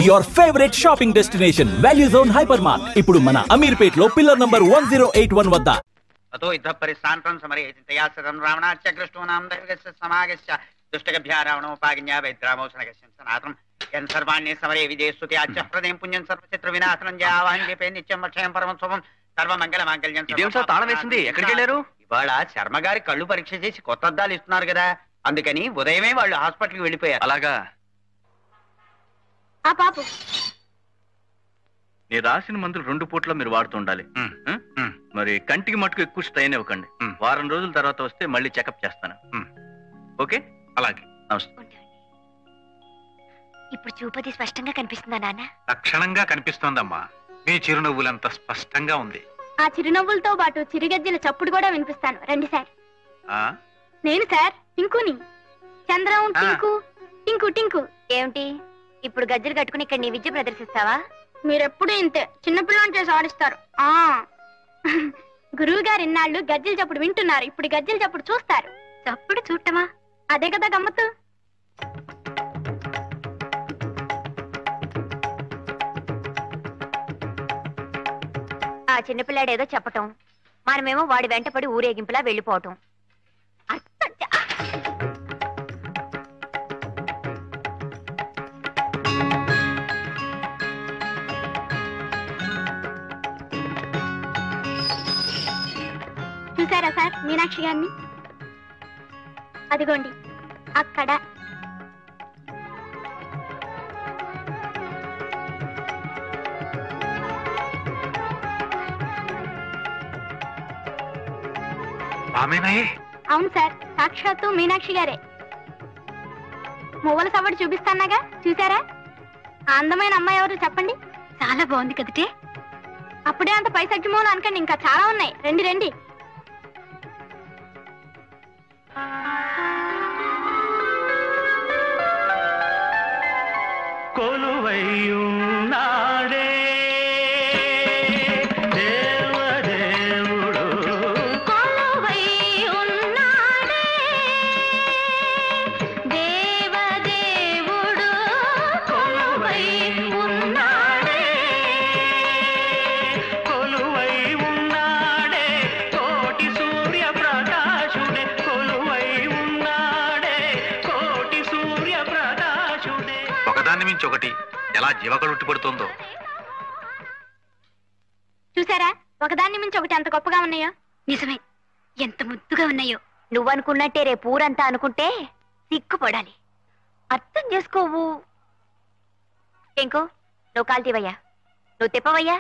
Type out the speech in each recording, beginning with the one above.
your favorite shopping destination, Value Zone Hypermart. ఇప్పుడు మన అమీర్పేట్ లో పిల్లర్ నంబర్ 1081 వద్ద. అతో యుద్ధ పరిస్థాంతం సమరయతితయా సదం రావణాస్య కృష్ణోనాం దైవగస్య సమాగస్య దుష్టగభ్యా రావణోపాజ్ఞా వైద్రామోసనగస్యం సనాతం యన్ సర్వాణ్యే సమరే విజయస్తుతి ఆచప్రదేం పుణ్యం సర్వచిత్ర వినాశనం జయావాహం చెప్పే నిత్యం అక్షయం పరమం శుభం సర్వమంగళ మాంగళ్యం. ఇదేం సార్ తాళం వేసింది? ఎక్కడికి వెళ్ళారు? ఇవాళ శర్మ గారి కళ్ళు పరీక్ష చేసి కొత్త అద్దాలు ఇస్తున్నారు కదా, అందుకని ఉదయమే వాళ్ళు హాస్పిటల్కి వెళ్ళిపోయారు. అలాగా? ఆ పాపు నేను రాసిన మందులు 2 పూట్ల మీరు వాడుతుండాలి. మరి కంటికి మట్టుకు ఎక్కువ స్ట్రెయిన్ ఇవ్వకండి. వారం రోజుల తర్వాత వస్తే మళ్ళీ చెకప్ చేస్తాను. ఓకే? అలాగే. నమస్తే. ఇప్పుడు చూపది స్పష్టంగా కనిపిస్తుందా నాన్న? లక్షణంగా కనిపిస్తోందమ్మా. మీ చిరునవ్వులంత స్పష్టంగా ఉంది. ఆ చిరునవ్వులతో పాటు చిరుగజ్జల చప్పుడు కూడా వినిపిస్తాను. రండి సార్. నేను సార్ టింకుని. చంద్రం టింకు టింకు టింకు. ఏమిటి ఇప్పుడు గజ్జలు కట్టుకుని ఇక్కడ నీ విద్య ప్రదర్శిస్తావా? మీరెప్పుడు ఇంతే చిన్నపిల్లని చేసి ఆడిస్తారు. గురువు గారు ఇన్నాళ్ళు గజ్జలు చప్పుడు వింటున్నారు, ఇప్పుడు గజ్జలు చప్పుడు చూస్తారు. చప్పుడు చూడటమా? అదే కదా గమ్మత్తు. ఆ చిన్నపిల్లాడేదో చెప్పటం, మనమేమో వాడి వెంటపడి ఊరేగింపులా వెళ్ళిపోవటం. చూసారా సార్ మీనాక్షి గారిని? అదిగోండి అక్కడ. అవును సార్, సాక్షాత్తు మీనాక్షి గారే. మువ్వల సవ్వడి చూపిస్తానాగా, చూసారా? ఆ అందమైన అమ్మాయి ఎవరు చెప్పండి? చాలా బాగుంది కదటే. అప్పుడే అంత పైసగ్గిమూలు అనకండి, ఇంకా చాలా ఉన్నాయి. రండి రండి. కొలువైయున్నాడే దేవదేవుడు, కొలువైయున్నాడే దేవదేవుడు, కొలువైయున్నాడే కొలువైయున్నాడే కోటి సూర్య ప్రకాశుడే, కొలువైయున్నాడే కోటి సూర్య ప్రకాశుడే. ఒకదాన్ని మించి ఒకటి ఎలా జీవకళుట్టి పడుతుందో చూసారా? ఒకదాన్ని మించి ఒకటి ఎంత గొప్పగా ఉన్నాయో. నిజమే, ఎంత ముద్దుగా ఉన్నాయో. నువ్వనుకున్నట్టే రేపు ఊరంతా అనుకుంటే సిగ్గుపడాలి. అర్థం చేసుకోవు. ఇంకో నువ్వు కాల్తీవయ్యా, నువ్వు తిప్పవయ్యా.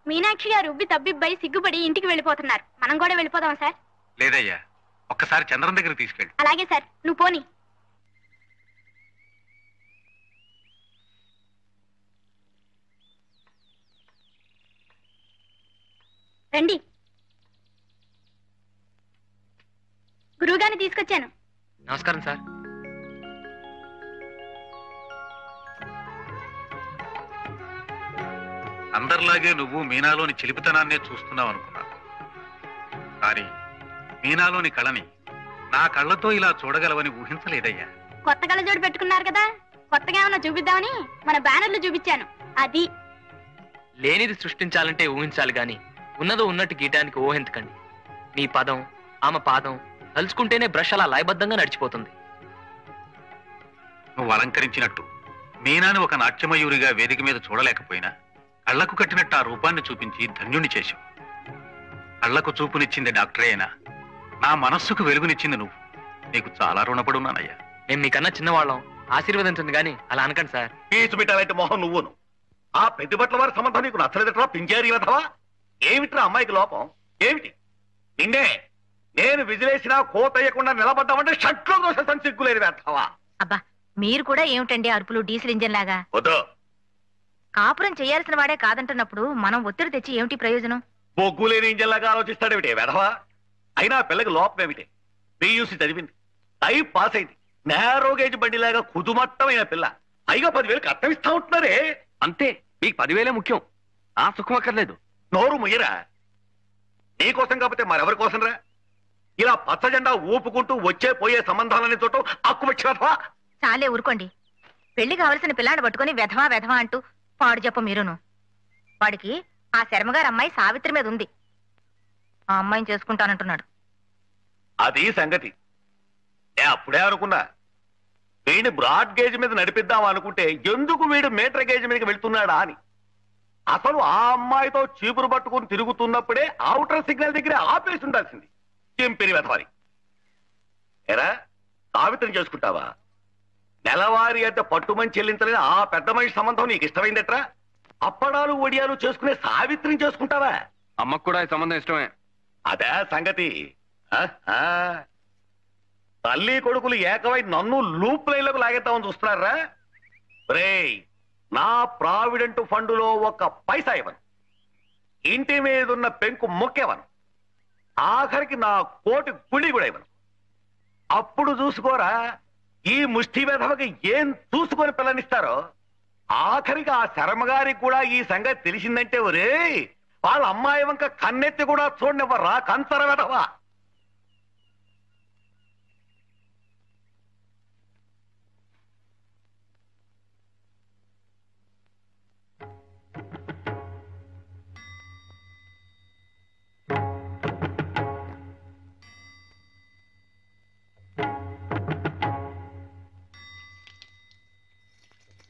మీనాక్షి గారు ఉబ్బి తబ్బిబ్బై సిగ్గుపడి ఇంటికి వెళ్ళిపోతున్నారు. మనం కూడా వెళ్ళిపోదాం సార్? లేదయ్యా, ఒక్కసారి చంద్రం దగ్గరికి తీసుకెళ్ళి. అలాగే సార్, నువ్వు పోనీ. రండి, గురువుగారిని తీసుకొచ్చాను. నమస్కారం సార్. అందరిలాగే నువ్వు మీనాలోని చిలిపితనాన్నే చూస్తున్నావు అనుకున్నాను, కానీ మీనాలోని కళని నా కళ్ళతో ఇలా చూడగలవని ఊహించలేదయ్యా. కొత్త కళ్ళజోడు పెట్టుకున్నారు కదా, కొత్తగా ఏమన్నా చూపిద్దామని మన బ్యానర్లు చూపించాను. అది లేనిది సృష్టించాలంటే ఊహించాలి గాని ఉన్నదో ఉన్నట్టు గీయటానికి ఊహించకండి. నీ పదం ఆమె పాదం తలుచుకుంటేనే బ్రష్ అలా లయబద్ధంగా నడిచిపోతుంది. నువ్వు అలంకరించినట్టు మీనాని ఒక నాట్యమయూరిగా వేదిక మీద చూడలేకపోయినా కళ్లకు కట్టినట్టు ఆ రూపాన్ని చూపించి ధన్యుణ్ణి చేశావు. కళ్లకు చూపునిచ్చింది డాక్టరే అయినా నా మనస్సుకు వెలుగునిచ్చింది నువ్వు. నీకు చాలా రుణపడి ఉన్నానయ్యా. మేము మీకన్నా చిన్నవాళ్ళం, ఆశీర్వదించండి గాని అలా అనకండి సార్. పీచు పెట్టాలంటే మొహం నువ్వును. ఆ పెద్దబట్ల వారి సంబంధం నీకు నచ్చలేదట్రా పింజారీ వెధవా? ఏమిట్రా అమ్మాయికి లోపం ఏమిటి? నిన్నే నేను విజిలేసినా కోతయ్యకుండా నిలబడ్డామంటే షట్లో దోషం సిగ్గులేదు వెధవా. అబ్బా మీరు కూడా ఏమిటండి అరుపులు డీజిల్ ఇంజన్ లాగా? వద్దు. కాపురం చేయాల్సిన వాడే కాదంటున్నప్పుడు మనం ఒత్తిడి తెచ్చి ఏమిటి ప్రయోజనం? బొగ్గులేని ఇంజన్ లాగా ఆలోచిస్తాడేమిటి వెధవా? అయినా పిల్లకి లోపం ఏమిటి? పియూసీ చదివింది, టైప్ పాస్ అయింది, నేరో గేజ్ బండిలాగా కుదుమట్టమైన పిల్ల. పైగా 10,000 కట్నం ఇస్తా ఉంటున్నారే. అంతే, మీకు 10,000 ముఖ్యం, ఆ సుఖం అక్కర్లేదు. నోరు ముయ్యరా. నీకోసం కాకపోతే మరెవరి కోసం రా? ఇలా పచ్చ జెండా ఊపుకుంటూ వచ్చే పోయే సంబంధాలని చూడటం అక్కువచ్చినవా? చాలే ఊరుకోండి. పెళ్లి కావలసిన పిల్లాన్ని పట్టుకుని వెధవా వెధవా అంటూ పాడు చెప్ప మీరును. వాడికి ఆ శర్మగారి అమ్మాయి సావిత్రి మీద ఉంది. ఆ అమ్మాయిని చేసుకుంటానంటున్నాడు. అది సంగతి. అప్పుడే అనుకున్నా వీడిని బ్రాడ్ గేజ్ మీద నడిపిద్దాం అనుకుంటే ఎందుకు వీడు మీటర్ గేజ్ మీదకి వెళ్తున్నాడా అని. అసలు ఆ అమ్మాయితో చీపురు పట్టుకుని తిరుగుతున్నప్పుడే ఔటర్ సిగ్నల్ దగ్గర ఆపేసి ఉండాల్సింది. చెంపిరి వెధవాలి. ఎరా సావిత్రిని చేసుకుంటావా? నెలవారీ అంటే పట్టుమని చెల్లించలేని ఆ పెద్ద మనిషి సంబంధం నీకు ఇష్టమైందట్రా? అప్పడాలు ఒడియాలు చేసుకునే సావిత్రిని చేసుకుంటావా? అమ్మకు కూడా ఈ సంబంధం ఇష్టమే. అదే సంగతి. తల్లి కొడుకులు ఏకమై నన్ను లూప్ లైన్లకు లాగేద్దామని చూస్తున్నారా? రేయ్, నా ప్రావిడెంట్ ఫండులో ఒక్క పైసా ఇవ్వను. ఇంటి మీదున్న పెంకు మొక్కేవను. ఆఖరికి నా కోటి గుడి కూడా ఇవ్వను. అప్పుడు చూసుకోరా ఈ ముష్టి వెధవకి ఏం చూసుకొని పిల్లనిస్తారో. ఆఖరికి ఆ శర్మగారికి కూడా ఈ సంగతి తెలిసిందంటే ఒరే వాళ్ళ అమ్మాయి వంక కన్నెత్తి కూడా చూడనివ్వరా కంచర వెధవా.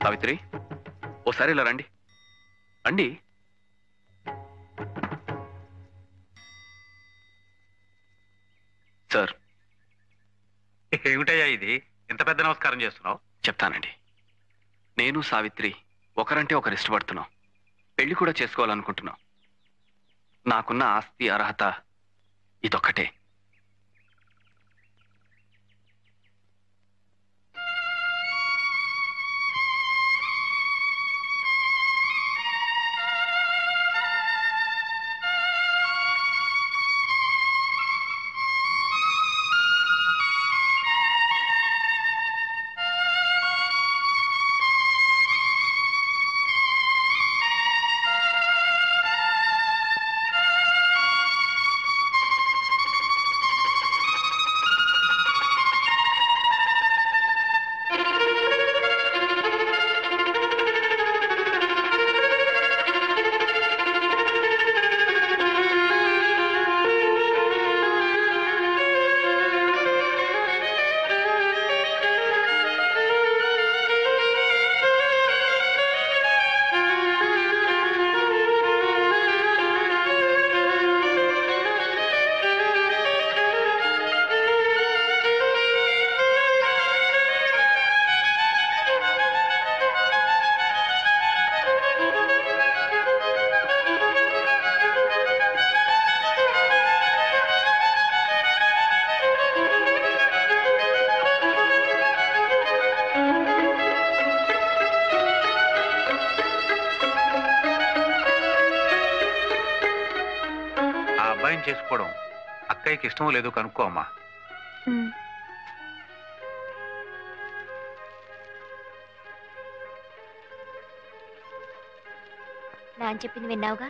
సావిత్రి, ఓసారి ఇలా రండి. రండి. సార్, ఏమిటయ్యా ఇది? ఇంత పెద్ద నమస్కారం చేస్తున్నావు? చెప్తానండి. నేను సావిత్రి ఒకరంటే ఒకరు ఇష్టపడుతున్నాం. పెళ్లి కూడా చేసుకోవాలనుకుంటున్నాం. నాకున్న ఆస్తి అర్హత ఇదొక్కటే. చేసుకోవడం అక్కయ్యకి ఇష్టమో లేదో కనుక్కో అమ్మా. నాన్న చెప్పింది విన్నావుగా?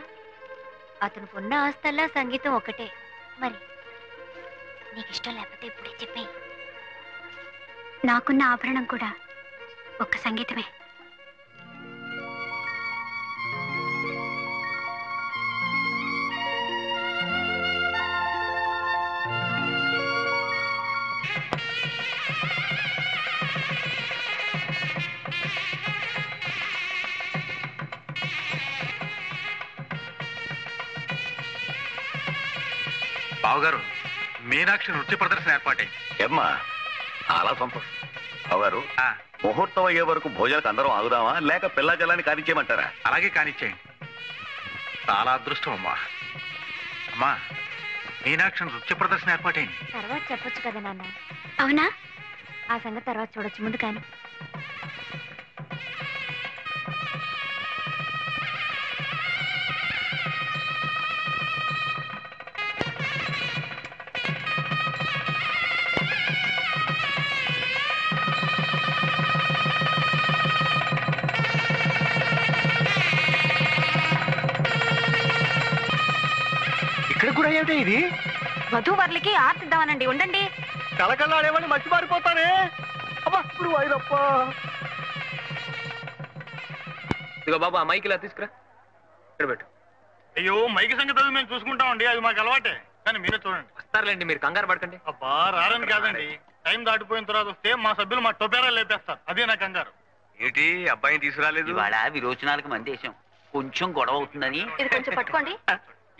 అతనికి ఉన్న ఆస్తల్లా సంగీతం ఒకటే. మరి నీకు ఇష్టం లేకపోతే ఇప్పుడే చెప్పే. నాకున్న ఆభరణం కూడా ఒక్క సంగీతమే. బావగారు, మీనాక్షి నృత్య ప్రదర్శన ఏర్పాటైంది. ఏమ్మా, చాలా సంతోషం. బావగారు, ముహూర్తం అయ్యే వరకు భోజనానికి అందరం ఆగుదామా లేక పిల్ల జలాన్ని కానిచ్చేయమంటారా? అలాగే కానిచ్చేయండి. చాలా అదృష్టం అమ్మా. అమ్మా, మీనాక్షి నృత్య ప్రదర్శన ఏర్పాటైంది. తర్వాత చెప్పొచ్చు కదా నాన్న. అవునా? ఆ సంగతి తర్వాత చూడొచ్చు, ముందు కానీ. ఇక్కడ కూడా ఏమిటి ఇది? వధూవర్లకి ఆర్తిద్దామనండి. ఉండండి. కలకల్లాడేమని మర్చిపారిపోతానే. అబ్బా, ఇప్పుడు వైరప్ప. ఇగో బాబు ఆ మైక్ ఇలా తీసుకురా, ఇక్కడ పెట్టు. అయ్యో మైకి సంగతి అది మేము చూసుకుంటామండి, అది మాకు అలవాటే. కానీ మీరే చూడండి. వస్తారులేండి, మీరు కంగారు పడకండి. అబ్బా రారని కాదండి, టైం దాటిపోయిన తర్వాత వస్తే మా సభ్యులు మా టొపేరా లేపేస్తారు, అదే నా కంగారు. ఏంటి అబ్బాయిని తీసుకురాలేదు? ఇవాళ విరోచనాలకు మందేశం, కొంచెం గొడవ అవుతుందని. ఇది కొంచెం పట్టుకోండి.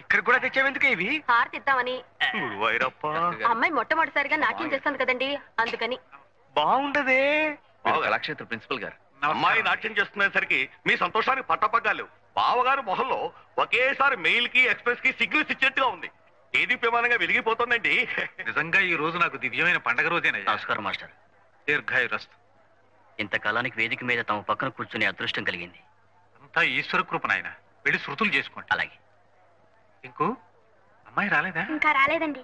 ఇక్కడ కూడా తెచ్చావెందుకు ఇవి? హారతి ఇద్దామని. గురువాయూరప్ప, అమ్మాయి మొట్టమొదటిసారిగా నాట్యం చేస్తాను కదండి, అందుకని. బాగుంటదే. కళాక్షేత్ర ప్రిన్సిపల్ గారు, అమ్మాయి నాట్యం చేస్తున్నసరికి మీ సంతోషానికి పట్టపగ్గాలు. బావగారు మొహంలో ఒకేసారి మెయిల్ కి ఎక్స్ప్రెస్ కి సిగ్నల్స్ ఇచ్చేట్టుగా ఉంది. ఏది ప్రమాణంగా వెలిగిపోతుందండి. నిజంగా ఈ రోజు నాకు దివ్యమైన పండగ రోజేనా. నమస్కారం మాస్టర్. దీర్ఘాయురస్తు. ఇంతకాలానికి వేదిక మీద తమ పక్కన కూర్చునే అదృష్టం కలిగింది. అంతా ఈశ్వర కృప నాయన. వెళ్ళి శృతులు చేసుకోండి. అలాగే. ఇంకో అమ్మాయి రాలేదా? ఇంకా రాలేదండి.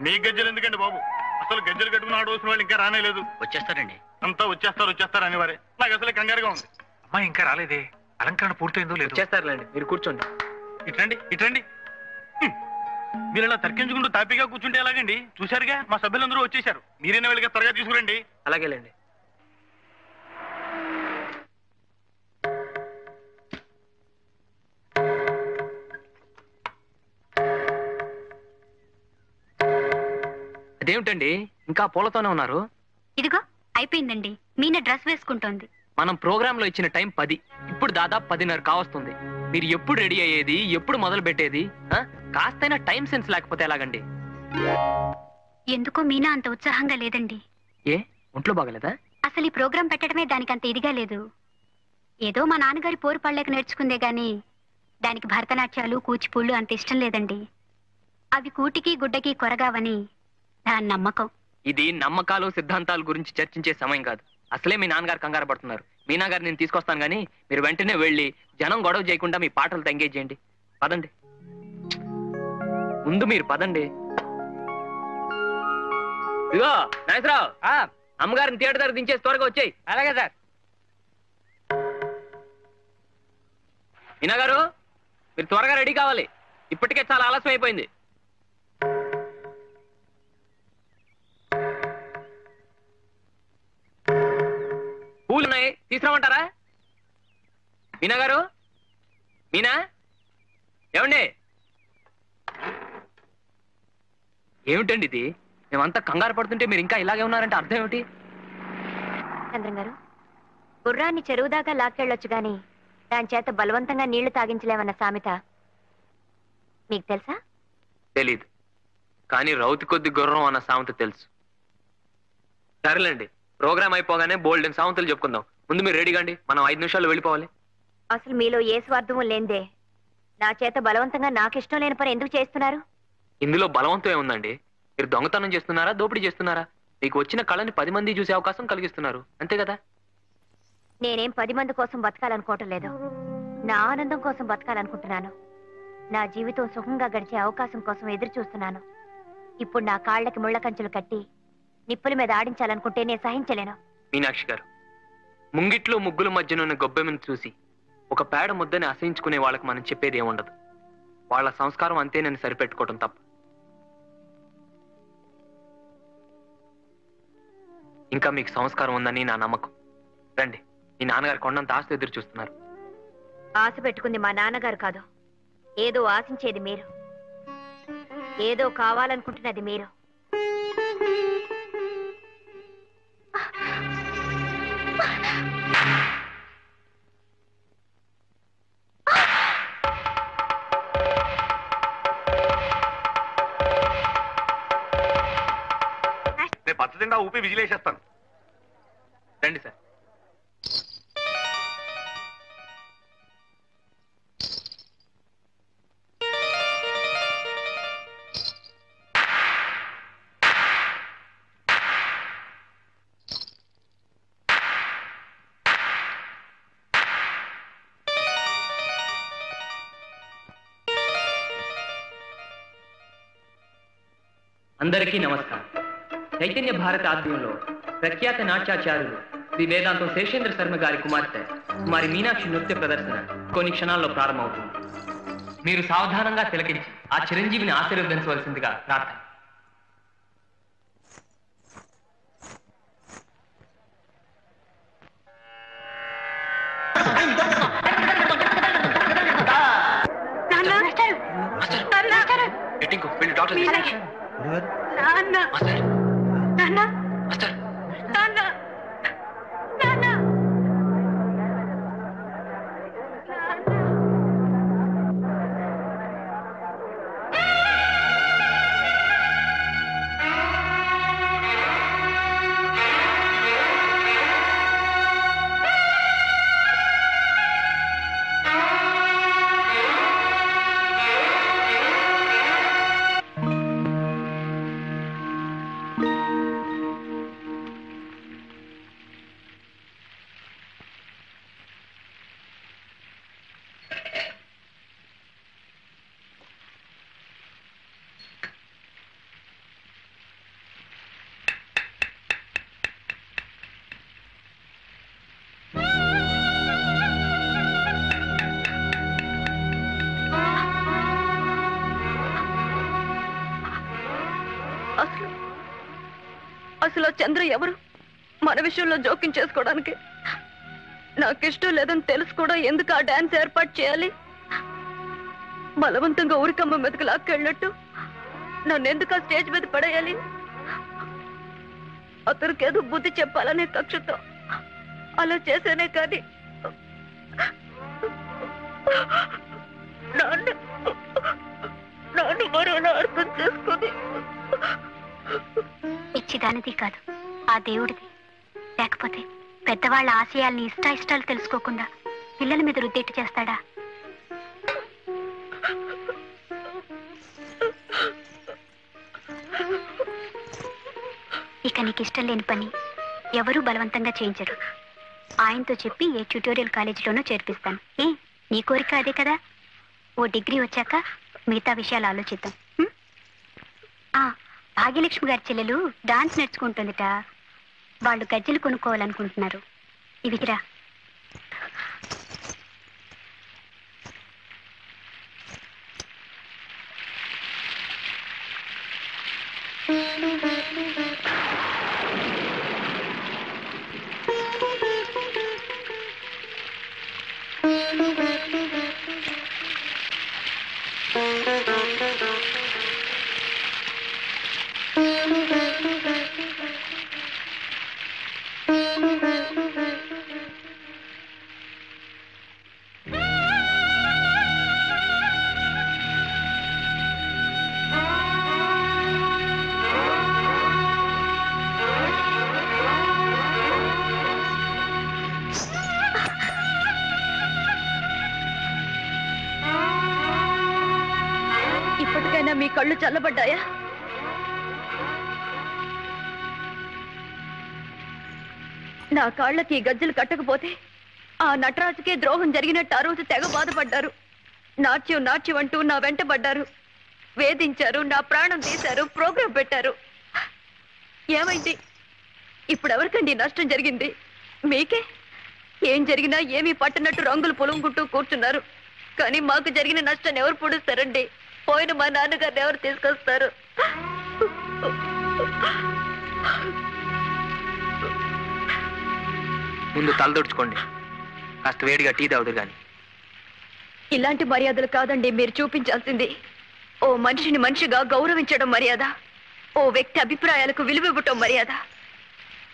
మీ గజ్జలు ఎందుకండి బాబు, అసలు గజ్జలు కట్టుకుని ఆడవలసిన వాళ్ళు ఇంకా రానేలేదు. వచ్చేస్తారండి. అంతా వచ్చేస్తారు అని వారే. నాకు అసలు కంగారుగా ఉంది. అమ్మాయి ఇంకా రాలేదే, అలంకరణ పూర్తయిందో లేదు. చేస్తారులేండి, మీరు కూర్చోండి. ఇట్రండి. మీరు ఇలా తర్కించుకుంటూ తాపీగా కూర్చుంటే ఎలాగండి? చూశారుగా మా సభ్యులందరూ వచ్చేసారు, మీరైనా వెళ్ళగా త్వరగా తీసుకురండి. అలాగేలేండి. అదేమిటండి ఇంకా పూలతోనే ఉన్నారు? ఇదిగో అయిపోయిందండి, మీనా డ్రెస్ వేసుకుంటోంది. మనం ప్రోగ్రామ్ లో ఇచ్చిన టైం 10, ఇప్పుడు దాదాపు 10:30 కావస్తుంది. మీరు ఎప్పుడు రెడీ అయ్యేది, ఎప్పుడు మొదలు పెట్టేది? కాస్తైనా టైం సెన్స్ లేకపోతే ఎలాగండి? ఎందుకో మీనా అంత ఉత్సాహంగా లేదండి. ఏ ఒంట్లో బాగలేదా? అసలు ఈ ప్రోగ్రాం పెట్టడమే దానికి అంత ఇదిగా లేదు. ఏదో మా నాన్నగారి పోరు పళ్ళకి నేర్చుకుందే గాని దానికి భరతనాట్యాలు కూచిపూళ్ళు అంత ఇష్టం లేదండి. అవి కూటికి గుడ్డకి కొరగావని దాని నమ్మకం. ఇది నమ్మకాలు సిద్ధాంతాల గురించి చర్చించే సమయం కాదు. అసలే మీ నాన్నగారు కంగారు పడుతున్నారు. మీనా గారు నేను తీసుకొస్తాను గానీ మీరు వెంటనే వెళ్ళి జనం గొడవ చేయకుండా మీ పాటలతో ఎంగేజ్ చేయండి. పదండి, ముందు మీరు పదండి. ఇదిగో నాగేశ్వరరావు, అమ్మగారిని థియేటర్ దగ్గర దించేసి త్వరగా వచ్చాయి. అలాగే సార్. మీనా గారు మీరు త్వరగా రెడీ కావాలి, ఇప్పటికే చాలా ఆలస్యం అయిపోయింది. పూలున్నాయి, తీసుకురామంటారా? మీనా గారు, మీనా, ఏమండి? ఏమిటండి ఇది? మేమంతా కంగారు పడుతుంటే మీరు ఇంకా ఇలాగే ఉన్నారంటే అర్థం ఏమిటి? చంద్రం గారు, గుర్రాన్ని చెరువు దాకా లాక్కెళ్ళొచ్చు గాని దాని చేత బలవంతంగా నీళ్లు తాగించలేమన్న సామెత మీకు తెలుసా? తెలీదు, కానీ రౌతి కొద్ది గుర్రం అన్న సామెత తెలుసు. సరేలేండి, ప్రోగ్రామ్ అయిపోగానే బోల్డెన్ సామెతలు చెప్పుకుందాం. ముందు మీరు రెడీగా అండి, మనం 5 నిమిషాల్లో వెళ్ళిపోవాలి. అసలు మీలో ఏ స్వార్థము లేందే నా చేత బలవంతంగా నాకిష్టం లేని పని ఎందుకు చేస్తున్నారు? ఇందులో బలవంతం ఏముందండి? మీరు దొంగతనం చేస్తున్నారా, దోపిడీ చేస్తున్నారా? మీకు వచ్చిన కళని 10 మంది చూసే అవకాశం కలిగిస్తున్నారు, అంతే కదా? నేనేం 10 మంది కోసం బతకాలనుకోవటం లేదు, నా ఆనందం కోసం బతకాలనుకుంటున్నాను. నా జీవితం సుఖంగా గడిచే అవకాశం కోసం ఎదురు చూస్తున్నాను. ఇప్పుడు నా కాళ్ళకి ముళ్ళ కంచెలు కట్టి నిప్పుల మీద ఆడించాలనుకుంటే నేను సహించలేను. మీనాక్షి గారు, ముంగిట్లో ముగ్గుల మధ్యనున్న గొబ్బెమ్మను చూసి ఒక పేడ ముద్దని అసహించుకునే వాళ్ళకి మనం చెప్పేది ఏముండదు. వాళ్ళ సంస్కారం అంతే నేను సరిపెట్టుకోవటం తప్ప. ఇంకా మీకు సంస్కారం ఉందని నా నమ్మకం. రండి, మీ నాన్నగారు కొండంత ఆస్తి ఎదురు చూస్తున్నారు. ఆశ పెట్టుకుంది మా నాన్నగారు కాదు, ఏదో ఆశించేది మీరు, ఏదో కావాలనుకుంటున్నది మీరు. నేను పచ్చదిండా ఊపి విజిలేసేస్తాను. రండి సార్. అందరికీ నమస్కారం. చైతన్య భారత ఆధ్వర్యంలో ప్రఖ్యాత నాట్యాచార్యులు శ్రీ వేదాంతం శేషేంద్ర శర్మ గారి కుమార్తె కుమారి మీనాక్షి నృత్య ప్రదర్శన కొన్ని క్షణాల్లో ప్రారంభమవుతుంది. మీరు సావధానంగా తిలకించి ఆ చిరంజీవిని ఆశీర్వదించవలసిందిగా ప్రార్థన. అసలు చంద్ర ఎవరు? మన విషయంలో జోక్యం చేసుకోవడానికి నాకిష్టం లేదని తెలుసు కూడా ఎందుకు ఆ డాన్స్ ఏర్పాటు చేయాలి? బలవంతంగా ఊరికమ్మ మీదకి లాక్కెళ్ళినట్టు నన్ను ఎందుకు ఆ స్టేజ్ మీద పడేయాలి? అతనికి ఏదో బుద్ధి చెప్పాలనే కక్షతో అలా చేసేనే కానీ నాన్న మరోలా అర్థం చేసుకుని పిచ్చిదానిది కాదు, ఆ దేవుడిది. లేకపోతే పెద్దవాళ్ళ ఆశయాల్ని ఇష్టాయిష్టాలు తెలుసుకోకుండా పిల్లల మీద రుద్దేట్టు చేస్తాడా? ఇక నీకు ఇష్టం లేని పని ఎవరూ బలవంతంగా చేయించరు. ఆయనతో చెప్పి ఏ ట్యూటోరియల్ కాలేజీలోనూ చేర్పిస్తాను. నీ కోరిక అదే కదా? ఓ డిగ్రీ వచ్చాక మిగతా విషయాలు ఆలోచిద్దాం. భాగ్యలక్ష్మి గారి చెల్లెలు డాన్స్ నేర్చుకుంటుందిట. వాళ్ళు గజ్జలు కొనుక్కోవాలనుకుంటున్నారు. ఇవికిరా. ఇప్పటికైనా మీ కళ్ళు చల్లబడ్డాయా? నా కాళ్ళకి గజ్జలు కట్టకపోతే ఆ నటరాజుకే ద్రోహం జరిగినట్టు ఆ రోజు తెగ బాధపడ్డారు. నాట్యం నాట్యం అంటూ నా వెంట పడ్డారు, వేధించారు, నా ప్రాణం తీశారు, ప్రోగ్రాం పెట్టారు. ఏమైంది? ఇప్పుడు ఎవరికండి నష్టం జరిగింది? మీకే. ఏం జరిగినా ఏమీ పట్టనట్టు రంగులు పొలుముకుంటూ కూర్చున్నారు. కానీ మాకు జరిగిన నష్టాన్ని ఎవరు పొడుస్తారండి? పోయిన మా నాన్నగారిని ఎవరు తీసుకొస్తారు? ముందు తలదొడుచుకోండి, కాస్త వేడిగా టీ తాగుదు గాని. ఇలాంటి మర్యాదలు కాదండి మీరు చూపించాల్సింది. ఓ మనిషిని మనిషిగా గౌరవించడం మర్యాద, ఓ వ్యక్తి అభిప్రాయాలకు విలువివ్వటం మర్యాద.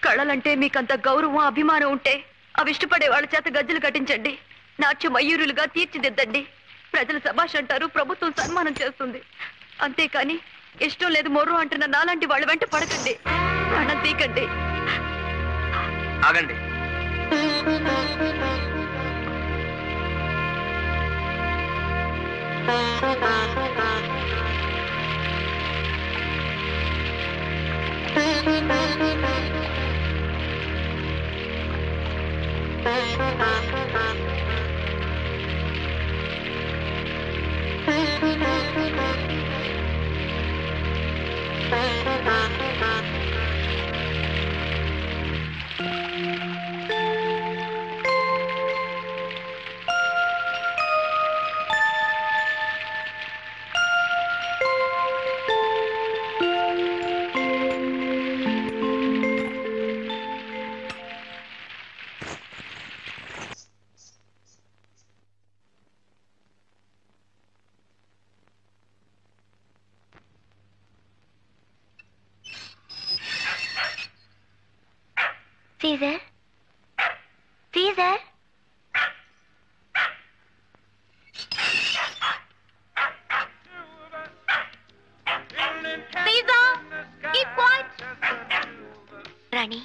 కళలంటే మీకంత గౌరవం అభిమానం ఉంటే అవి ఇష్టపడే వాళ్ళ చేత గజ్జలు కట్టించండి, నాట్య మయూరులుగా తీర్చిదిద్దండి. ప్రజలు శభాష్ అంటారు, ప్రభుత్వం సన్మానం చేస్తుంది. అంతేకాని ఇష్టం లేదు మొర్రు అంటున్న నాలాంటి వాళ్ళ వెంట పడకండి, ప్రాణం తీకండి. ఆగండి. Caesar Caesar Rani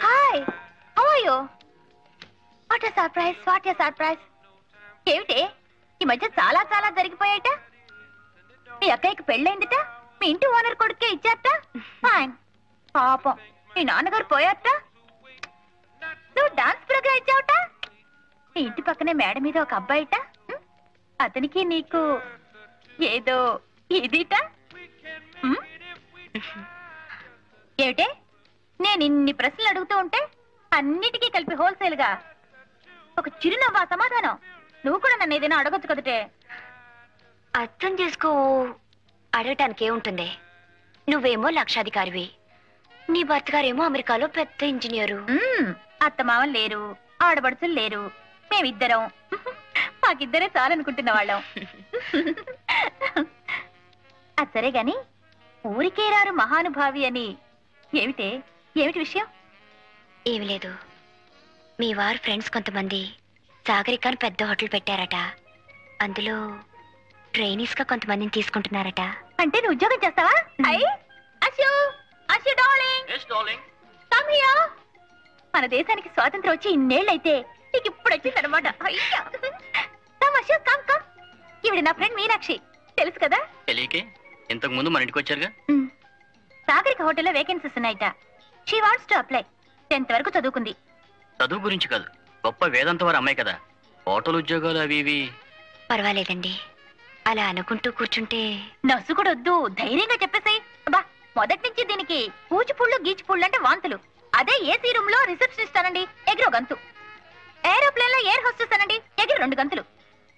hi how are you what a surprise ఏమిటి ఈ మధ్య చాలా చాలా జరిగిపోయాట మీ అక్కయ్యకి పెళ్ళైందిట మీ ఇంటి ఓనర్ కొడుకే ఇచ్చారట ఫైన్ పాపం మీ నాన్నగారు పోయారట నువ్వు డాన్స్ ప్రోగ్రామ్ ఇచ్చావట నీ ఇంటి పక్కనే మేడ మీద ఒక అబ్బాయిట అతనికి నీకు ఏదో ఇదిట ఏమిటే నేను ఇన్ని ప్రశ్నలు అడుగుతూ ఉంటే అన్నిటికీ కలిపి హోల్సేల్ గా ఒక చిరునవ్వా సమాధానం నువ్వు కూడా నన్ను ఏదైనా అడగొచ్చు కదటే అర్థం చేసుకో అడగటానికి ఏముంటుంది నువ్వేమో లక్షాధికారివి నీ భర్త గారేమో అమెరికాలో పెద్ద ఇంజనీరు అత్తమామలు లేరు ఆడబడుచులు లేరు మేమిద్దరం మాకిద్దరే చాలనుకుంటున్న వాళ్ళం అది సరే గాని ఊరికే రారు మహానుభావి అని ఏమిటి విషయం ఏమి లేదు మీ వారు ఫ్రెండ్స్ కొంతమంది సాగరికాని పెద్ద హోటల్ పెట్టారట అందులో ట్రైనీస్ గా కొంతమందిని తీసుకుంటున్నారట అంటే నువ్వు ఉద్యోగం చేస్తావా మన దేశానికి స్వాతంత్రం వచ్చి ఇన్నేళ్ళైతే నీకు ఇప్పుడు వచ్చిందనమాట ఈవిడ నా ఫ్రెండ్ మీనాక్షి తెలుసు కదా తెలియకే ఇంతకు ముందు మన ఇంటికి వచ్చారుగా సాగరిక హోటల్లో వేకెన్సీస్ ఉన్నాయట she wants to apply 10th వరకు చదువుకుంది చదువు గురించి కాదు గొప్ప వేదాంత వారు అమ్మాయి కదా హోటల్ ఉద్యోగాలు అవి ఇవి పర్వాలేదండి అలా అనుకుంటూ కూర్చుంటే నవ్సు కూడా వద్దు ధైర్యంగా చెప్పేసాయి అబ్బా మొదటి నుంచి దీనికి పూచిపుళ్ళు గీచిపుళ్ళు అంటే వాంతులు అదే ఏసీ రూమ్ లో రిసెప్షనిస్ట్ అనండి ఎగిరో గంతు ఏరోప్లేన్ లో ఎయిర్ హోస్టెస్ అనండి ఎగిరి 2 గంతులు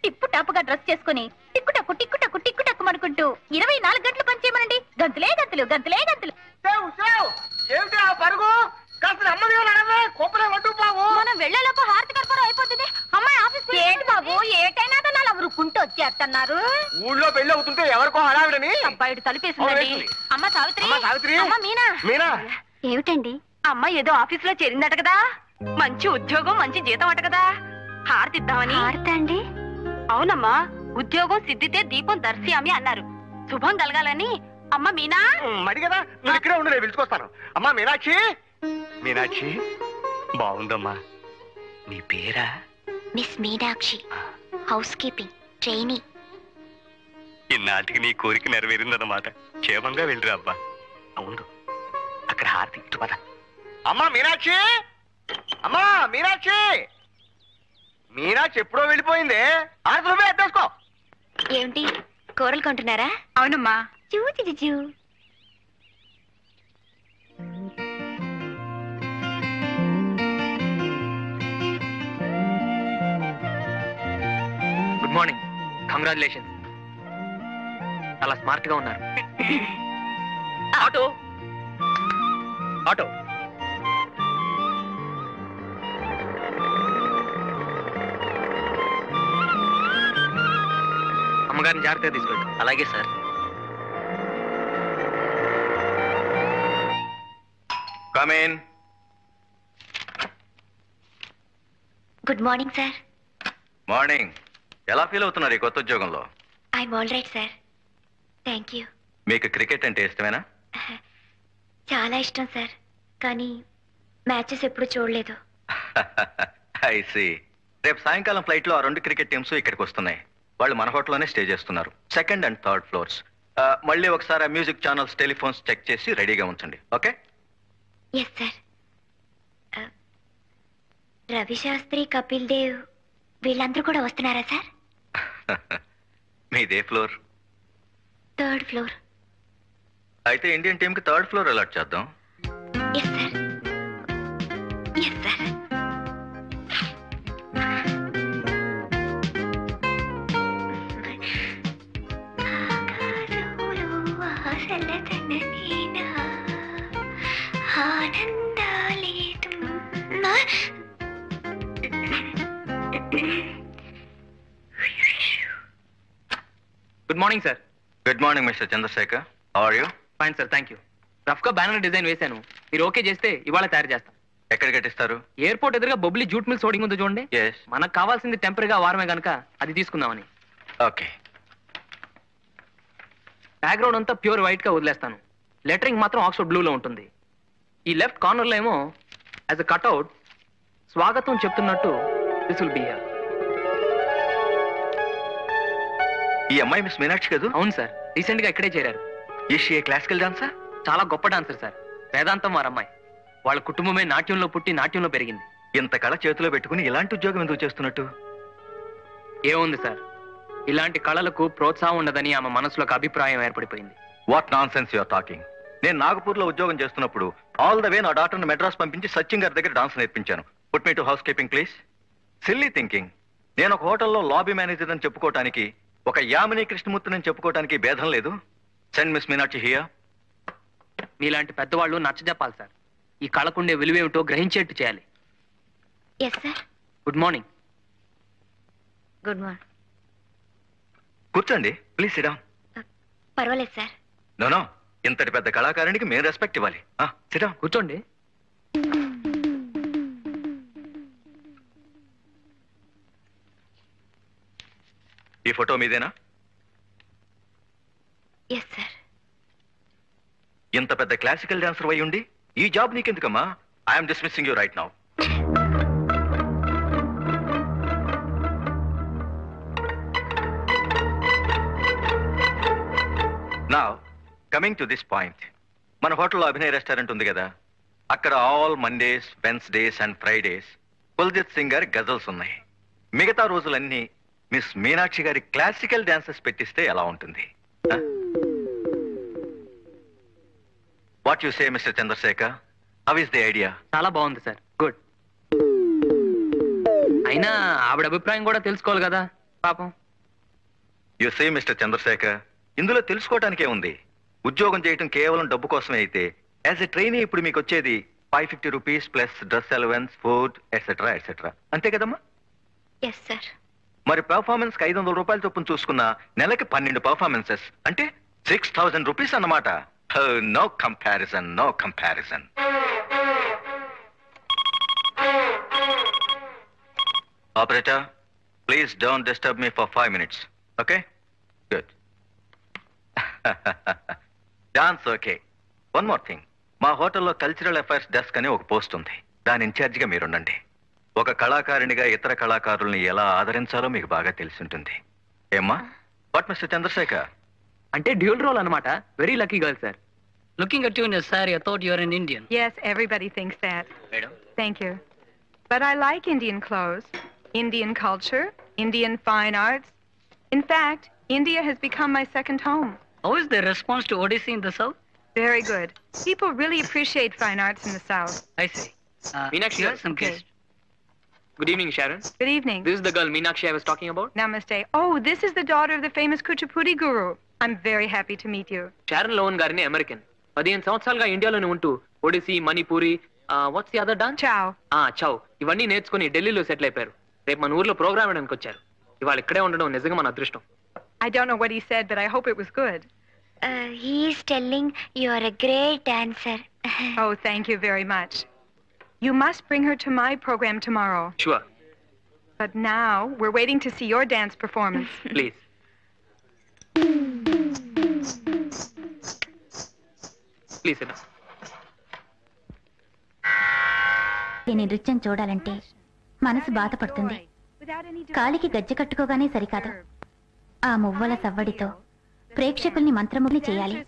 టిప్పు టాపుగా డ్రెస్ చేసుకుని టిక్కుటక్కు టిక్కుటక్కు టిక్కుటక్కు అనుకుంటూ 24 గంటలు పనిచేయమనండి గంతులే గంతులు గంతులే గంతులు మనం వెళ్లేలోపు హారతి కర్పూరం అయిపోతుంది అమ్మాయి ఆఫీస్ ఏంటి బాబు ఏటైనా రుక్కుంటూ వచ్చేస్తున్నారు ఊళ్ళో పెళ్లి అవుతుంటే ఎవరికో హడావిడని అబ్బాయిడు తలుపేసిందండి అమ్మ సావిత్రి అమ్మ మీనా ఏమిటండి అమ్మాయి ఏదో ఆఫీస్ లో చేరిందట కదా మంచి ఉద్యోగం మంచి జీతం అట కదా హారతిద్దామని హారత అండి అవునమ్మా ఉద్యోగం సిద్ధితే దీపం దర్శయామి అన్నారు శుభం కలగాలని అమ్మ మీనా మడి కదా నువ్వు ఇక్కడే ఉండు నేను పిలుచుకొస్తాను అమ్మా మీనాక్షి బాగుందమ్మా నీ పేరా miss Meenakshi house keeping trainee ఇన్నాటికి నీ కోరిక నెరవేరిందన్నమాట క్షేమంగా వెళ్ళిరా అబ్బా అవును అక్కడ హారతి ఇటు పద అమ్మా మీనాక్షి మీనాక్షి ఎప్పుడో వెళ్ళిపోయిందే హారతి నువ్వే ఎత్తేసుకో ఏమిటి కూరలు కొంటున్నారా అవునమ్మా చూ గుడ్ మార్నింగ్ కంగ్రాచులేషన్ చాలా స్మార్ట్ గా ఉన్నారు ఆటో అమ్మగారిని జాగ్రత్తగా తీసుకెళ్ళి అలాగే sir come in good morning sir morning ఎలా ఫీల్ అవుతున్నారు ఈ కొత్త ఉద్యోగంలో I'm all right sir thank you మీకు క్రికెట్ అంటే ఇష్టమేనా చాలా ఇష్టం సార్ కానీ మ్యాచెస్ ఎప్పుడు చూడలేదు ఐ సీ రేపు సాయంకాలం ఫ్లైట్ లో ఆ 2 క్రికెట్ టీమ్స్ ఇక్కడికి వస్తున్నాయి వాళ్ళు మన హోటల్లోనే స్టే చేస్తున్నారు 2nd and 3rd ఫ్లోర్స్ మళ్ళీ ఒకసారి ఆ మ్యూజిక్ ఛానల్స్ టెలిఫోన్స్ చెక్ చేసి రెడీగా ఉంచండి okay yes sir Ravi Shastri Kapil Dev వీళ్ళందరూ కూడా వస్తున్నారా సార్ మీదే ఫ్లోర్ 3rd ఫ్లోర్ అయితే ఇండియన్ టీమ్ కి 3rd ఫ్లోర్ అలాట్ చేద్దాం yes sir good morning sir good morning mister Chandrasekhar how are you fine sir thank you rough గా బ్యానర్ డిజైన్ వేశాను మీరు ఓకే చేస్తే ఇవాళ తయారు చేస్తాం ఎక్కడ కట్టిస్తారు? ఎయిర్పోర్ట్ ఎదురుగా బొబ్లీ జూట్ మిల్స్ హోర్డింగ్ ఉంది చూడండి. మనకు కావాల్సింది టెంపరీగా వారమే గనక అది తీసుకుందామని. ఓకే. బ్యాక్గ్రౌండ్ అంతా ప్యూర్ వైట్ గా వదిలేస్తాను. లెటరింగ్ మాత్రం ఆక్స్ఫర్డ్ బ్లూలో ఉంటుంది. ఈ లెఫ్ట్ కార్నర్ లో ఏమో యాజ్ అ కట్అవుట్ స్వాగతం చెప్తున్నట్టు దిస్ విల్ బి హియర్. ఈ అమ్మాయి మిస్ మీనాక్షి కదా? అవును సార్, రీసెంట్ గా ఇక్కడే చేరారు. Is she a classical dancer? చాలా గొప్ప డాన్సర్ సార్. వేదాంతం వారి అమ్మాయి. వాళ్ళ కుటుంబమే నాట్యంలో పుట్టి నాట్యంలో పెరిగింది. ఇంత కళ చేతిలో పెట్టుకుని ఇలాంటి ఉద్యోగం ఎందుకు చేస్తున్నట్టు? ఏముంది సార్, ఇలాంటి కళలకు ప్రోత్సాహం ఉండదని ఆమె మనసులో ఒక అభిప్రాయం ఏర్పడిపోయింది. What nonsense you're talking. నేను నాగపూర్ లో ఉద్యోగం చేస్తున్నప్పుడు ఆల్ ద వే నా డాక్టర్ని మెడ్రాస్ పంపించి సచిన్ గారి దగ్గర డాన్స్ నేర్పించాను. Put me to house keeping please. Silly thinking. నేను ఒక హోటల్లో లాబీ మేనేజర్ అని చెప్పుకోవటానికి, ఒక యామిని కృష్ణమూర్తిని అని చెప్పుకోవటానికి భేదం లేదు. Send miss Meenakshi here. మీలాంటి పెద్దవాళ్ళు నచ్చజెప్పాలి సార్. ఈ కళకుండే విలువేమిటో గ్రహించేట్టు చేయాలి. Yes sir. Good morning. Good morning. కూర్చోండి ప్లీజ్. Sit down. పర్వాలేదు సార్. నో, ఇంతటి పెద్ద కళాకారునికి మేము రెస్పెక్ట్ ఇవ్వాలి. Sit down. కూర్చోండి. ఈ ఫోటో మీదేనా? Yes sir. ఇంత పెద్ద క్లాసికల్ డాన్సర్ అయి ఉండి ఈ జాబ్ నీకెందుకమ్మా? I'm dismissing you right now. Now coming to this point. మన హోటల్లో అభినయ్ రెస్టారెంట్ ఉంది కదా, అక్కడ all Mondays, Wednesdays and Fridays Kuljit Singh గారి గజల్స్ ఉన్నాయి. మిగతా రోజులన్నీ మిస్ మీనాక్షి గారి క్లాసికల్ డాన్సెస్ పెట్టిస్తే ఎలా ఉంటుంది? What you say mister Chandrasekhar? How is the idea? చాలా బాగుంది సార్. గుడ్. అయినా ఆవిడ అభిప్రాయం కూడా తెలుసుకోవాలి కదా పాపం. యు సే మిస్టర్ చంద్రశేఖర్, ఇందులో తెలుసుకోవటానికే ఉంది. ఉద్యోగం చేయటం కేవలం డబ్బు కోసమే అయితే యాజ్ ఎ ట్రైనీ ఇప్పుడు మీకు వచ్చేది 550 rupees plus dress allowance, food etcetera etcetera. అంతే కదమ్మా? Yes sir. మరి పెర్ఫార్మెన్స్ కి 500 రూపాయలు చొప్పున చూసుకున్న నెలకి 12 పెర్ఫార్మెన్సెస్ అంటే 6000 రూపీస్ అన్నమాట. No comparison, no comparison. Operator, please don't disturb me for 5 minutes. Okay? Good. Dance okay. One more thing. మా హోటల్లో కల్చరల్ అఫైర్స్ డెస్క్ అని ఒక పోస్ట్ ఉంది. దాని ఇన్ఛార్జిగా మీరుండండి. ఒక కళాకారునిగా ఇతర కళాకారుల్ని ఎలా ఆదరించాలో మీకు బాగా తెలిసి ఉంటుంది. ఏమ్మా? What mister Chandrasekhar? అంటే డ్యూల్ రోల్ అన్నమాట. Very lucky girl sir. Looking at you in a saree, I thought you were an Indian. Yes, everybody thinks that. Madam? Thank you. But I like Indian clothes, Indian culture, Indian fine arts. In fact, India has become my second home. How is the response to Odyssey in the South? Very good. People really appreciate fine arts in the South. I see. Meenakshi, Here are some guests. Good evening, Sharon. Good evening. This is the girl Meenakshi I was talking about. Namaste. Oh, this is the daughter of the famous Kuchipudi guru. I'm very happy to meet you. Sharon Lohan గారిని American. 15 సంవత్సరాలుగా ఇండియాలోనే ఉంటూ Odyssey, Manipuri, what's the other dance? Chow. చౌ ఇవన్నీ నేర్చుకుని ఢిల్లీలో settle అయిపోయారు. రేపు మన ఊర్లో ప్రోగ్రామ్ వేయడానికి వచ్చారు. ఇవాళ ఇక్కడే ఉండడం నిజంగా మన అదృష్టం. I don't know what he said, but I hope it was good. He is telling you are a great dancer. Oh, thank you very much. You must bring her to my program tomorrow. Sure. But now we're waiting to see your dance performance. Please. Please sit down. దీని నృత్యం చూడాలంటే మనసు బాధపడుతుంది. కాలికి గజ్జె కట్టుకోగానే సరికాదు. ఆ మువ్వల సవ్వడితో ప్రేక్షకుల్ని మంత్రముగ్ధుల్ని చేయాలి.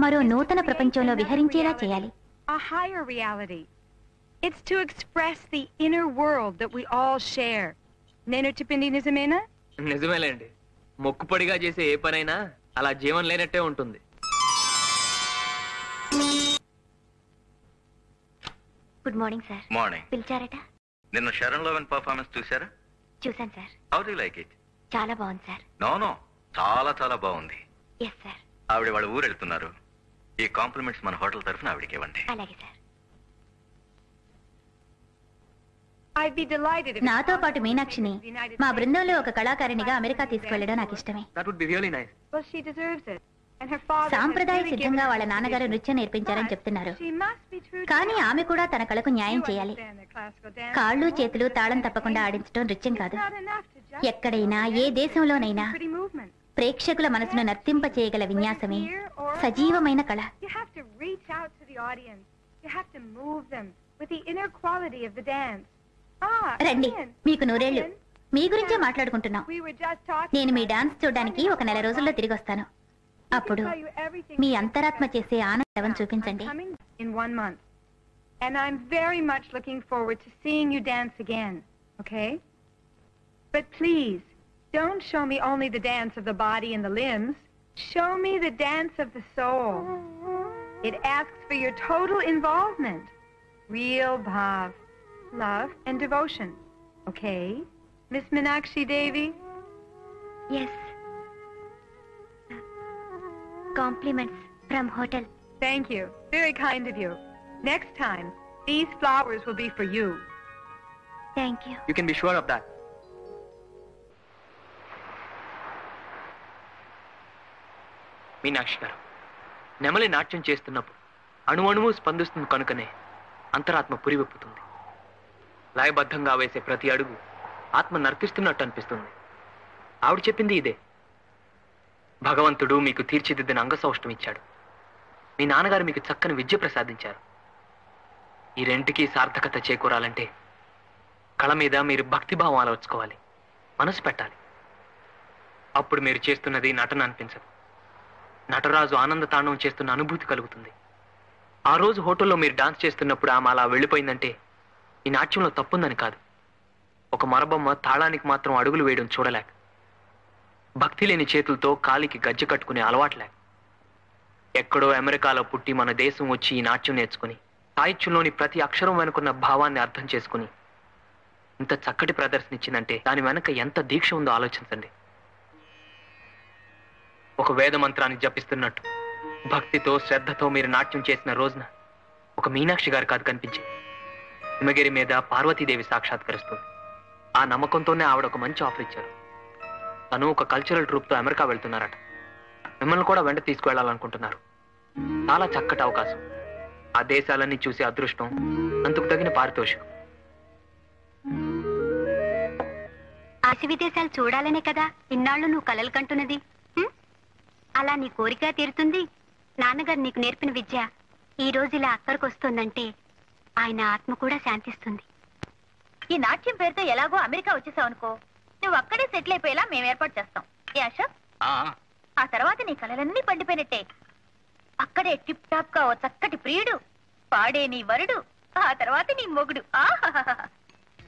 మరో నూతన ప్రపంచంలో విహరించేలా చేయాలి. A higher reality. It's to express the inner world that we all share. నేను చెప్పింది నిజమేనా? నిజమేలేండి. మొక్కుపడిగా చేసే ఏ పనైనా అలా జీవం లేనట్టే ఉంటుంది. Good morning sir. మార్నింగ్. పిలిచారట? నిన్న షరణ్ లోవెన్ పర్ఫార్మెన్స్ చూసారా? చూసాను sir. How do you like it? చాలా బాగుంది సార్. నో చాలా చాలా బాగుంది. Yes sir. ఆవిడ వాళ్ళ ఊరు వెళ్తున్నారు. ఈ కాంప్లిమెంట్స్ మన హోటల్ తరఫున ఆవిడకి ఇవ్వండి. అలాగే సార్. నాతో పాటు మీనాక్షిని మా బృందంలో ఒక కళాకారిణిగా అమెరికా తీసుకెళ్లడం నాకు ఇష్టమే. That would be really nice. Well, she deserves it. సాంప్రదాయ సిద్ధంగా వాళ్ళ నాన్నగారు నృత్యం నేర్పించారని చెప్తున్నారు. కానీ ఆమె కూడా తన కళకు న్యాయం చేయాలి. కాళ్ళు చేతులు తాళం తప్పకుండా ఆడించడం నృత్యం కాదు. ఎక్కడైనా ఏ దేశంలోనైనా ప్రేక్షకుల మనసును నర్తింప చేయగల విన్యాసమే సజీవమైన కళ. రండి, మీకు 100 ఏళ్ళు. మీ గురించే మాట్లాడుకుంటున్నాం. నేను మీ డాన్స్ చూడడానికి ఒక నెల రోజుల్లో తిరిగి వస్తాను. అప్పుడు మీ అంతరాత్మ చేసే ఆనందం చూపించండి. In 1 month. And I'm very much looking forward to seeing you dance again, okay? But please, don't show me only the dance of the body and the limbs. Show me the dance of the soul. It asks for your total involvement. Real bhav, love and devotion. Okay? Miss Meenakshi Devi? Yes. Compliments from hotel. Thank you. Very kind of you. Next time, these flowers will be for you. Thank you. You can be sure of that. Meenakshi గారు, నెమలి నాట్యం చేస్తున్నప్పుడు అణువణువు స్పందిస్తుంది కనుకనే అంతరాత్మ పురివెప్పుతుంది. లయబద్ధంగా వేసే ప్రతి అడుగు ఆత్మ నర్తిస్తున్నట్టు అనిపిస్తుంది. ఆవిడ చెప్పింది ఇదే. భగవంతుడు మీకు తీర్చిదిద్దిన అంగసౌష్ఠం ఇచ్చాడు. మీ నాన్నగారు మీకు చక్కని విద్య ప్రసాదించారు. ఈ రెంటికి సార్థకత చేకూరాలంటే కళ మీద మీరు భక్తిభావం అలవర్చుకోవాలి, మనసు పెట్టాలి. అప్పుడు మీరు చేస్తున్నది నటన అనిపించదు. నటరాజు ఆనంద తాండవం చేస్తున్న అనుభూతి కలుగుతుంది. ఆ రోజు హోటల్లో మీరు డాన్స్ చేస్తున్నప్పుడు ఆమె అలా వెళ్ళిపోయిందంటే ఈ నాట్యంలో తప్పుందని కాదు. ఒక మరబొమ్మ తాళానికి మాత్రం అడుగులు వేయడం చూడలేక, భక్తి లేని చేతులతో కాలికి గజ్జె కట్టుకునే అలవాట్లేక, ఎక్కడో అమెరికాలో పుట్టి మన దేశం వచ్చి ఈ నాట్యం నేర్చుకుని సాహిత్యంలోని ప్రతి అక్షరం వెనుకున్న భావాన్ని అర్థం చేసుకుని ఇంత చక్కటి ప్రదర్శన ఇచ్చిందంటే దాని వెనక ఎంత దీక్ష ఉందో ఆలోచించండి. ఒక వేద మంత్రాన్ని జపిస్తున్నట్టు భక్తితో శ్రద్ధతో మీరు నాట్యం చేసిన రోజున ఒక మీనాక్షి గారు కాదు కనిపించింది. హిమగిరి మీద పార్వతీదేవి సాక్షాత్కరిస్తుంది. ఆ నమ్మకంతోనే ఆవిడ ఒక మంచి ఆఫర్ ఇచ్చారు. తను ఒక కల్చరల్ ట్రూప్తో అమెరికా వెళ్తున్నారట. మిమ్మల్ని కూడా వెంట తీసుకువెళ్లాలనుకుంటున్నారు. చాలా చక్కటి అవకాశం. ఆ దేశాలన్నీ చూసే అదృష్టం, అందుకు తగిన పారితోషికం. ఆశ విదేశాలు చూడాలనే కదా ఇన్నాళ్ళు నువ్వు కలలు కంటున్నది. అలా నీ కోరిక తీరుతుంది. నాన్నగారు నీకు నేర్పిన విద్య ఈ రోజు ఇలా అక్కడికి వస్తుందంటే ఆయన ఆత్మ కూడా శాంతిస్తుంది. ఈ నాట్యం పేరుతో ఎలాగో అమెరికా వచ్చేసావు అనుకో, నువ్వు అక్కడే సెటిల్ అయిపోయేలా మేము ఏర్పాటు చేస్తాం. ఏ అశోక్? ఆ తర్వాత నీ కలలన్నీ పండిపోయినట్టే. అక్కడే టిప్ టాప్ గా ఓ చక్కటి ప్రియుడు, పాడే నీ వరుడు, ఆ తర్వాత నీ మొగుడు.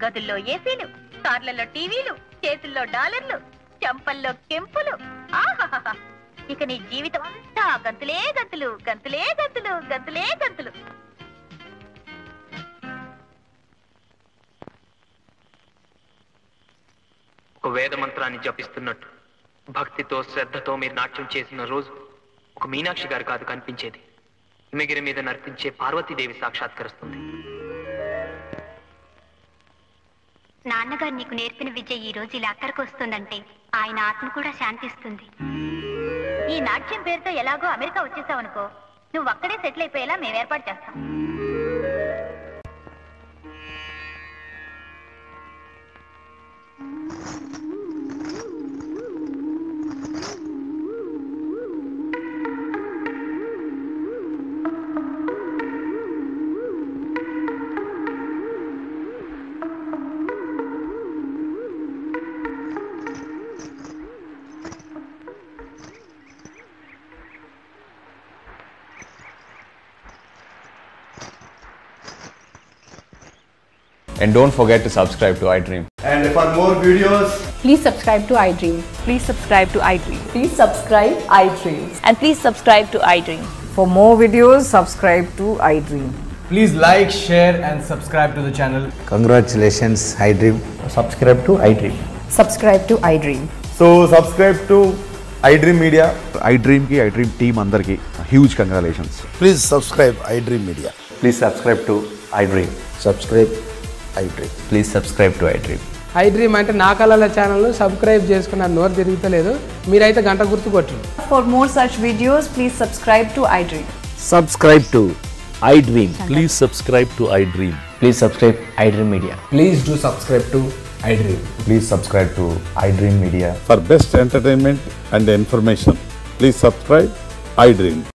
గదుల్లో ఏసీలు, కార్లలో టీవీలు, చేతుల్లో డాలర్లు, చెంపల్లో కెంపులు. ఆహాహా! ఇక నీ జీవితం అంతా గంతులే గంతులు, గంతులే గంతులు, గంతులే గంతులు. ఒక వేద మంత్రాన్ని జపిస్తున్నట్టు భక్తితో శ్రద్ధతో మీరు నాట్యం చేసిన రోజు ఒక మీనాక్షి గారు కాదు కనిపించేది. హిమగిరి మీద నర్తించే పార్వతీదేవి సాక్షాత్కరిస్తుంది. నాన్నగారు నీకు నేర్పిన విద్య ఈ రోజు ఇలా అక్కడికి వస్తుందంటే ఆయన ఆత్మ కూడా శాంతిస్తుంది. ఈ నాట్యం పేరుతో ఎలాగో అమెరికా వచ్చేసావు అనుకో, నువ్వు అక్కడే సెటిల్ అయిపోయేలా మేము ఏర్పాటు చేస్తాం. And don't forget to subscribe to iDream. And for more videos, please subscribe to iDream. Please subscribe to iDream. Please subscribe iDream. And please subscribe to iDream. For more videos, subscribe to iDream. please like, share and subscribe to the channel. Congratulations, iDream. Subscribe to iDream. Subscribe to iDream. So subscribe to iDream Media. iDream ki iDream team andarki huge congratulations. Please subscribe iDream Media. Please subscribe to iDream. Subscribe iDream. Please subscribe to iDream. I dream అంటే నా కళల channel subscribe చేసుకున్న నోరు తిరుగుతలేదు. మీరైతే గంట గుర్తు కొట్టండి. For more such videos, please subscribe to iDream. Subscribe to iDream. Please subscribe to iDream. Please subscribe iDream Media. Please do subscribe to iDream. Please subscribe to iDream Media. For best entertainment and information, please subscribe iDream.